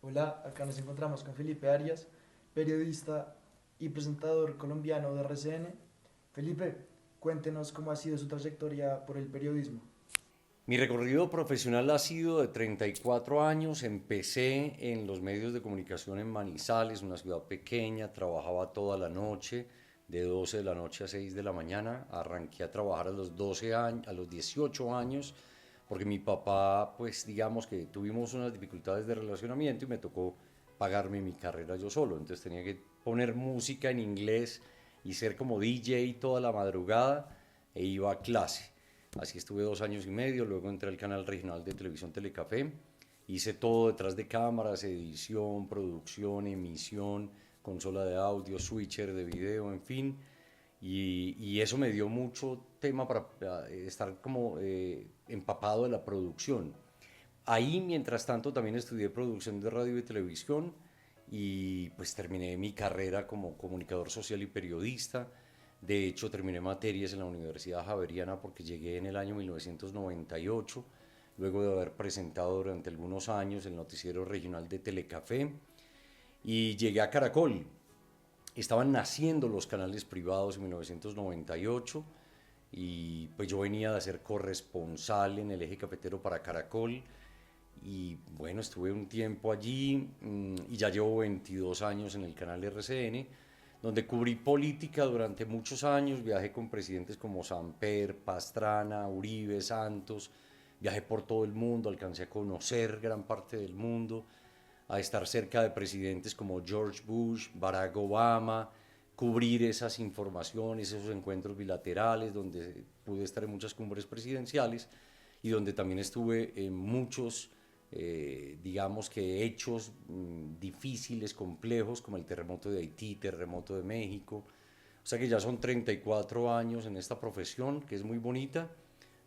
Hola, acá nos encontramos con Felipe Arias, periodista y presentador colombiano de RCN. Felipe, cuéntenos cómo ha sido su trayectoria por el periodismo. Mi recorrido profesional ha sido de 34 años. Empecé en los medios de comunicación en Manizales, una ciudad pequeña. Trabajaba toda la noche, de 12 de la noche a 6 de la mañana. Arranqué a trabajar a los 12 años, a los 18 años, porque mi papá, pues digamos que tuvimos unas dificultades de relacionamiento y me tocó pagarme mi carrera yo solo. Entonces tenía que poner música en inglés y ser como DJ toda la madrugada e iba a clase. Así estuve 2 años y medio, luego entré al canal regional de televisión Telecafé, hice todo detrás de cámaras, edición, producción, emisión, consola de audio, switcher de video, en fin, y eso me dio mucho tema para estar como empapado de la producción. Ahí, mientras tanto, también estudié producción de radio y televisión y pues terminé mi carrera como comunicador social y periodista. De hecho, terminé materias en la Universidad Javeriana porque llegué en el año 1998, luego de haber presentado durante algunos años el noticiero regional de Telecafé, y llegué a Caracol. Estaban naciendo los canales privados en 1998 y pues yo venía de ser corresponsal en el eje cafetero para Caracol y bueno, estuve un tiempo allí y ya llevo 22 años en el canal RCN, donde cubrí política durante muchos años. Viajé con presidentes como Samper, Pastrana, Uribe, Santos. Viajé por todo el mundo, alcancé a conocer gran parte del mundo, a estar cerca de presidentes como George Bush, Barack Obama, cubrir esas informaciones, esos encuentros bilaterales, donde pude estar en muchas cumbres presidenciales y donde también estuve en muchos, digamos que hechos difíciles, complejos, como el terremoto de Haití, terremoto de México. O sea que ya son 34 años en esta profesión, que es muy bonita,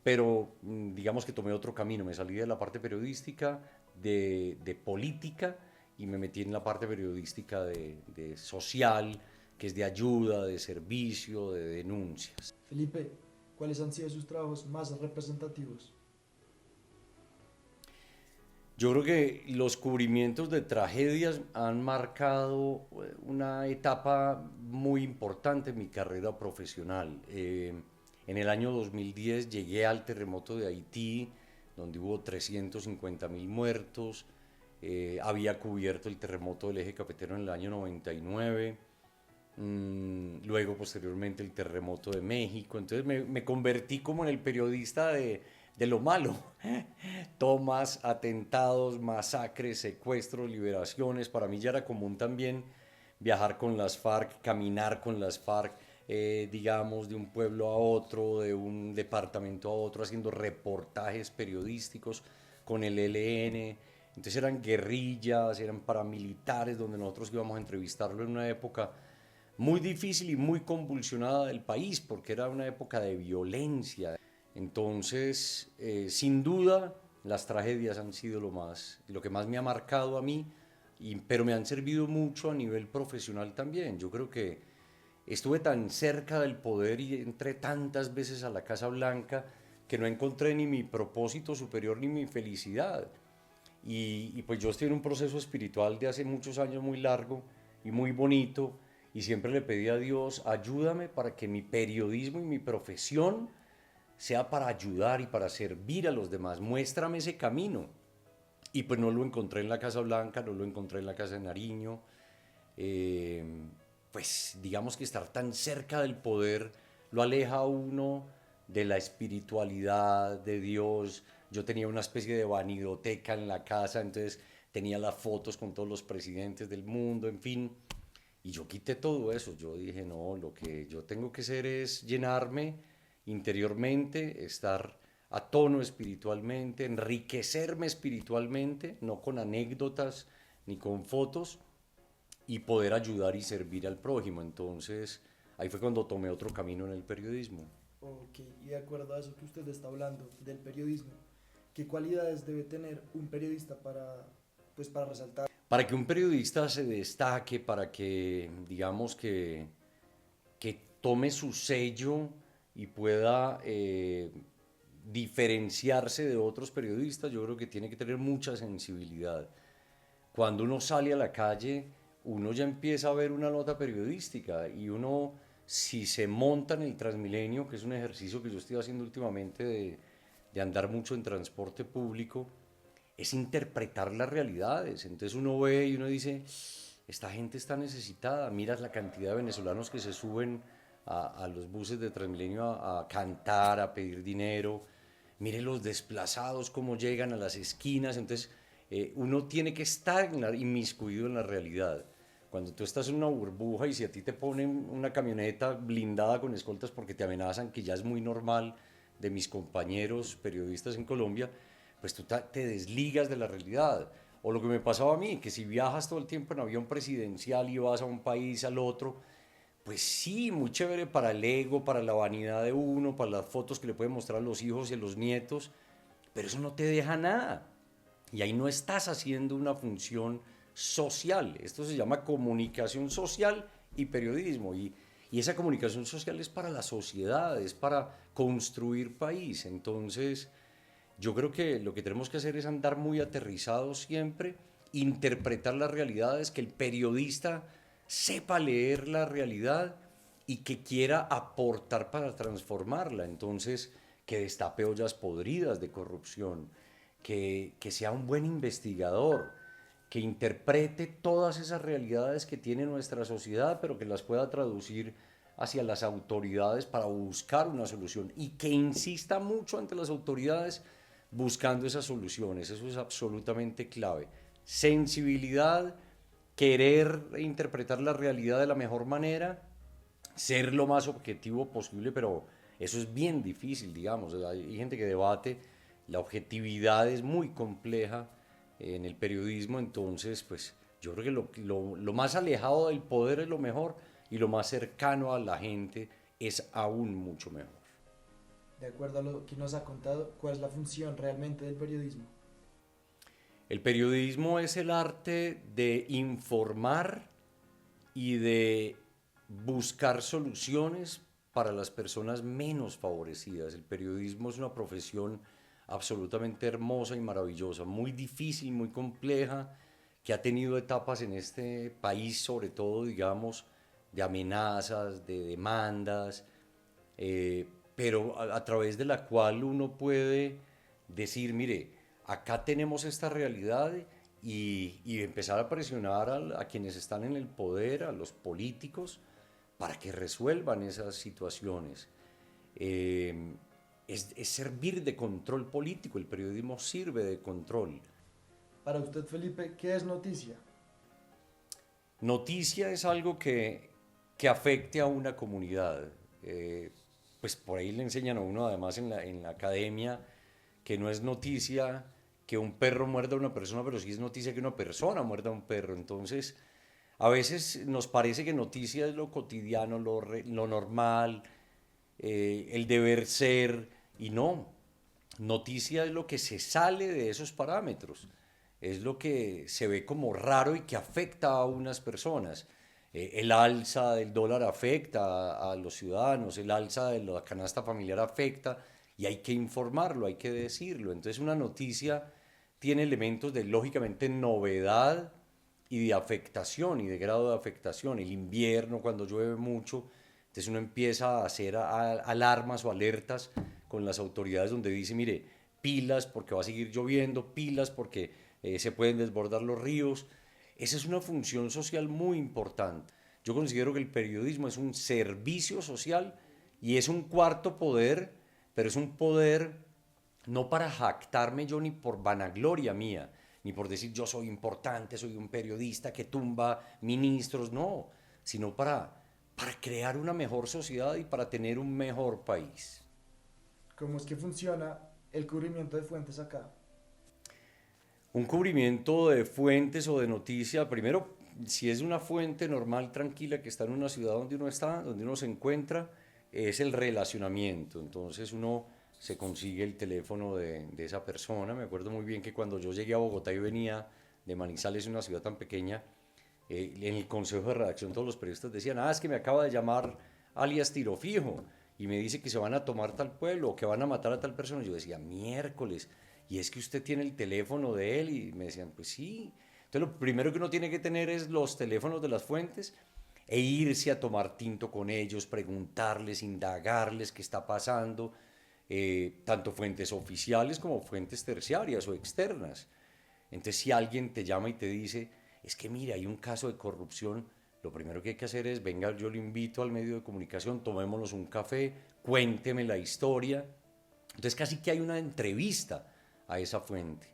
pero digamos que tomé otro camino. Me salí de la parte periodística, de política, y me metí en la parte periodística de social, que es de ayuda, de servicio, de denuncias. Felipe, ¿cuáles han sido sus trabajos más representativos? Yo creo que los cubrimientos de tragedias han marcado una etapa muy importante en mi carrera profesional. En el año 2010 llegué al terremoto de Haití, donde hubo 350.000 muertos. Había cubierto el terremoto del eje cafetero en el año 99. Luego, posteriormente, el terremoto de México. Entonces me convertí como en el periodista de lo malo. Tomas, atentados, masacres, secuestros, liberaciones. Para mí ya era común también viajar con las FARC, caminar con las FARC, digamos, de un pueblo a otro, de un departamento a otro, haciendo reportajes periodísticos con el ELN. Entonces eran guerrillas, eran paramilitares, donde nosotros íbamos a entrevistarlo en una época muy difícil y muy convulsionada del país, porque era una época de violencia. Entonces, sin duda, las tragedias han sido lo que más me ha marcado a mí, pero me han servido mucho a nivel profesional también. Yo creo que estuve tan cerca del poder y entré tantas veces a la Casa Blanca que no encontré ni mi propósito superior ni mi felicidad. Y pues yo estoy en un proceso espiritual de hace muchos años muy largo y muy bonito, y siempre le pedí a Dios, ayúdame para que mi periodismo y mi profesión sea para ayudar y para servir a los demás. Muéstrame ese camino. Y pues no lo encontré en la Casa Blanca, no lo encontré en la Casa de Nariño. Eh, pues digamos que estar tan cerca del poder lo aleja a uno de la espiritualidad, de Dios. Yo tenía una especie de vanidoteca en la casa, entonces tenía las fotos con todos los presidentes del mundo, en fin. Y yo quité todo eso. Yo dije, no, lo que yo tengo que hacer es llenarme interiormente, estar a tono espiritualmente, enriquecerme espiritualmente, no con anécdotas ni con fotos, y poder ayudar y servir al prójimo. Entonces, ahí fue cuando tomé otro camino en el periodismo. Ok, y de acuerdo a eso que usted está hablando del periodismo, ¿qué cualidades debe tener un periodista para resaltar? Para que un periodista se destaque, para que, digamos, que tome su sello y pueda diferenciarse de otros periodistas, yo creo que tiene que tener mucha sensibilidad. cuando uno sale a la calle, uno ya empieza a ver una nota periodística y uno, si se monta en el Transmilenio, que es un ejercicio que yo estoy haciendo últimamente de andar mucho en transporte público, es interpretar las realidades. Entonces uno ve y uno dice, esta gente está necesitada, miras la cantidad de venezolanos que se suben a los buses de Transmilenio a cantar, a pedir dinero, mire los desplazados cómo llegan a las esquinas. Entonces uno tiene que estar inmiscuido en la realidad. Cuando tú estás en una burbuja y si a ti te ponen una camioneta blindada con escoltas porque te amenazan, que ya es muy normal de mis compañeros periodistas en Colombia, pues tú te desligas de la realidad. O lo que me pasaba a mí, que si viajas todo el tiempo en avión presidencial y vas a un país al otro, pues sí, muy chévere para el ego, para la vanidad de uno, para las fotos que le pueden mostrar a los hijos y a los nietos, pero eso no te deja nada. Y ahí no estás haciendo una función social. Esto se llama comunicación social y periodismo. Y esa comunicación social es para la sociedad, es para construir país. Entonces, yo creo que lo que tenemos que hacer es andar muy aterrizados siempre, interpretar las realidades, que el periodista sepa leer la realidad y que quiera aportar para transformarla. Entonces, que destape ollas podridas de corrupción, que sea un buen investigador, que interprete todas esas realidades que tiene nuestra sociedad, pero que las pueda traducir hacia las autoridades para buscar una solución y que insista mucho ante las autoridades buscando esas soluciones. Eso es absolutamente clave. Sensibilidad, querer interpretar la realidad de la mejor manera, ser lo más objetivo posible, pero eso es bien difícil, digamos. Hay gente que debate, la objetividad es muy compleja en el periodismo, entonces, pues yo creo que lo más alejado del poder es lo mejor y lo más cercano a la gente es aún mucho mejor. De acuerdo a lo que nos ha contado, ¿cuál es la función realmente del periodismo? El periodismo es el arte de informar y de buscar soluciones para las personas menos favorecidas. El periodismo es una profesión absolutamente hermosa y maravillosa, muy difícil, muy compleja, que ha tenido etapas en este país, sobre todo, digamos, de amenazas, de demandas, pero a través de la cual uno puede decir, mire, acá tenemos esta realidad y empezar a presionar a quienes están en el poder, a los políticos, para que resuelvan esas situaciones. Es servir de control político, el periodismo sirve de control. Para usted, Felipe, ¿qué es noticia? Noticia es algo que afecte a una comunidad. Pues por ahí le enseñan a uno, además en la academia, que no es noticia que un perro muerda a una persona, pero sí es noticia que una persona muerda a un perro. Entonces, a veces nos parece que noticia es lo cotidiano, lo normal, el deber ser, y no. Noticia es lo que se sale de esos parámetros, es lo que se ve como raro y que afecta a unas personas. El alza del dólar afecta a los ciudadanos, el alza de la canasta familiar afecta y hay que informarlo, hay que decirlo. Entonces una noticia tiene elementos de, lógicamente, novedad y de afectación y de grado de afectación. El invierno, cuando llueve mucho, entonces uno empieza a hacer alarmas o alertas con las autoridades donde dice, mire, pilas porque va a seguir lloviendo, pilas porque se pueden desbordar los ríos. Esa es una función social muy importante. Yo considero que el periodismo es un servicio social y es un cuarto poder, pero es un poder no para jactarme yo ni por vanagloria mía, ni por decir yo soy importante, soy un periodista que tumba ministros, no, sino para crear una mejor sociedad y para tener un mejor país. ¿Cómo es que funciona el cubrimiento de fuentes acá? Un cubrimiento de fuentes o de noticia, primero, si es una fuente normal, tranquila, que está en una ciudad donde uno está, donde uno se encuentra, es el relacionamiento. Entonces uno se consigue el teléfono de esa persona. Me acuerdo muy bien que cuando yo llegué a Bogotá y venía de Manizales, una ciudad tan pequeña, en el consejo de redacción todos los periodistas decían, es que me acaba de llamar alias Tiro Fijo y me dice que se van a tomar tal pueblo o que van a matar a tal persona. Yo decía, miércoles, y es que usted tiene el teléfono de él, y me decían, pues sí. Entonces lo primero que uno tiene que tener es los teléfonos de las fuentes e irse a tomar tinto con ellos, preguntarles, indagarles qué está pasando, tanto fuentes oficiales como fuentes terciarias o externas. Entonces si alguien te llama y te dice, es que mire, hay un caso de corrupción, lo primero que hay que hacer es, venga, yo lo invito al medio de comunicación, tomémonos un café, cuénteme la historia. Entonces casi que hay una entrevista a esa fuente.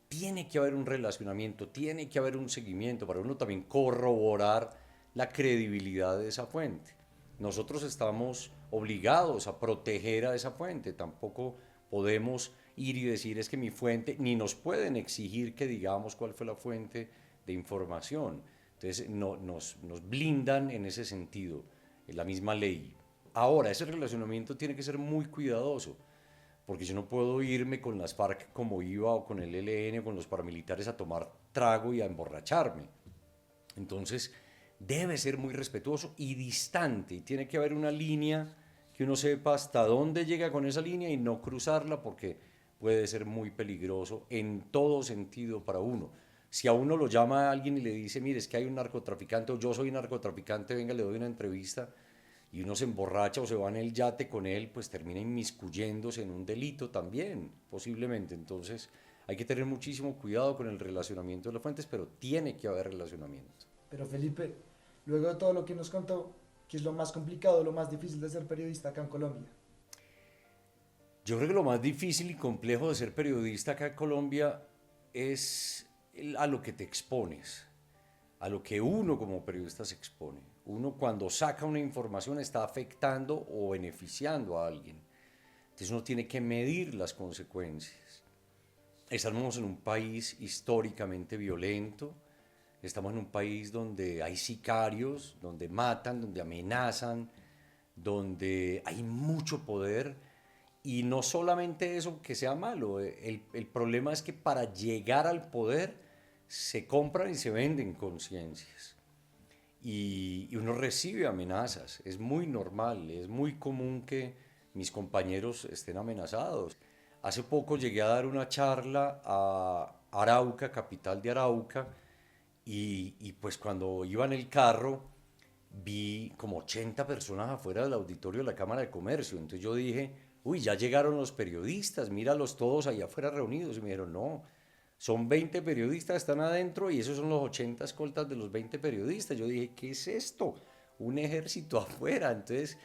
Tiene que haber un relacionamiento, tiene que haber un seguimiento para uno también corroborar la credibilidad de esa fuente. Nosotros estamos obligados a proteger a esa fuente, tampoco podemos ir y decir es que mi fuente, ni nos pueden exigir que digamos cuál fue la fuente de información. Entonces nos blindan en ese sentido, en la misma ley. Ahora, ese relacionamiento tiene que ser muy cuidadoso, porque yo no puedo irme con las FARC como iba o con el ELN o con los paramilitares a tomar trago y a emborracharme. Entonces debe ser muy respetuoso y distante, y tiene que haber una línea que uno sepa hasta dónde llega con esa línea y no cruzarla, porque puede ser muy peligroso en todo sentido para uno. Si a uno lo llama a alguien y le dice, mire, es que hay un narcotraficante o yo soy narcotraficante, venga, le doy una entrevista, y uno se emborracha o se va en el yate con él, pues termina inmiscuyéndose en un delito también, posiblemente. Entonces hay que tener muchísimo cuidado con el relacionamiento de las fuentes, pero tiene que haber relacionamiento. Pero Felipe, luego de todo lo que nos contó, ¿qué es lo más complicado, lo más difícil de ser periodista acá en Colombia? Yo creo que lo más difícil y complejo de ser periodista acá en Colombia es a lo que te expones, a lo que uno como periodista se expone. Uno cuando saca una información está afectando o beneficiando a alguien. Entonces uno tiene que medir las consecuencias. Estamos en un país históricamente violento, estamos en un país donde hay sicarios, donde matan, donde amenazan, donde hay mucho poder, y no solamente eso que sea malo, el problema es que para llegar al poder se compran y se venden conciencias. Y uno recibe amenazas, es muy normal, es muy común que mis compañeros estén amenazados. Hace poco llegué a dar una charla a Arauca, capital de Arauca, y pues cuando iba en el carro vi como 80 personas afuera del auditorio de la Cámara de Comercio. Entonces yo dije, uy, ya llegaron los periodistas, míralos todos allá afuera reunidos. Y me dijeron, no, son 20 periodistas, están adentro y esos son los 80 escoltas de los 20 periodistas. Yo dije, ¿qué es esto? Un ejército afuera. Entonces,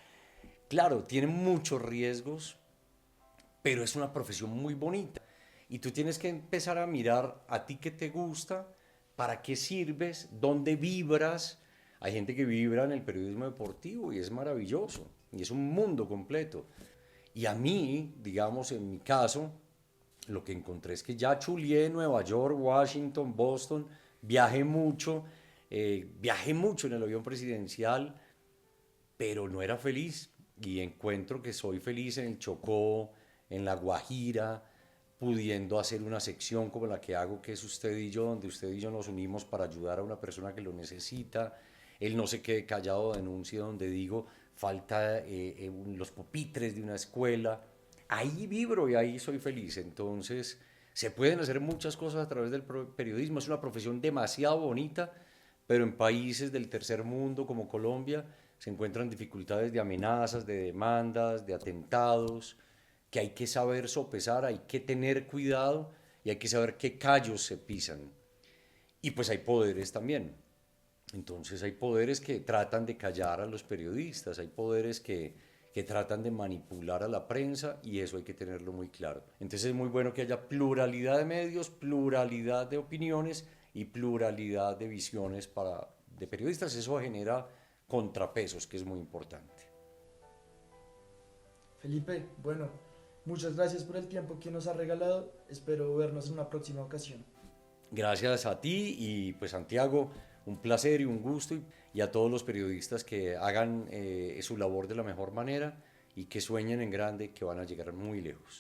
claro, tiene muchos riesgos, pero es una profesión muy bonita. Y tú tienes que empezar a mirar a ti qué te gusta, para qué sirves, dónde vibras. Hay gente que vibra en el periodismo deportivo y es maravilloso, y es un mundo completo. Y a mí, digamos, en mi caso, lo que encontré es que ya chuleé Nueva York, Washington, Boston, viajé mucho en el avión presidencial, pero no era feliz. Y encuentro que soy feliz en el Chocó, en La Guajira, pudiendo hacer una sección como la que hago, que es Usted y Yo, donde usted y yo nos unimos para ayudar a una persona que lo necesita. El No se quede callado, denuncie, donde digo, falta los pupitres de una escuela. Ahí vibro y ahí soy feliz. Entonces, se pueden hacer muchas cosas a través del periodismo. Es una profesión demasiado bonita, pero en países del tercer mundo como Colombia se encuentran dificultades de amenazas, de demandas, de atentados, que hay que saber sopesar, hay que tener cuidado y hay que saber qué callos se pisan. Y pues hay poderes también. Entonces hay poderes que tratan de callar a los periodistas, hay poderes que tratan de manipular a la prensa, y eso hay que tenerlo muy claro. Entonces es muy bueno que haya pluralidad de medios, pluralidad de opiniones y pluralidad de visiones de periodistas. Eso genera contrapesos, que es muy importante. Felipe, bueno, muchas gracias por el tiempo que nos ha regalado. Espero vernos en una próxima ocasión. Gracias a ti y pues Santiago, un placer y un gusto, y a todos los periodistas que hagan su labor de la mejor manera y que sueñen en grande, que van a llegar muy lejos.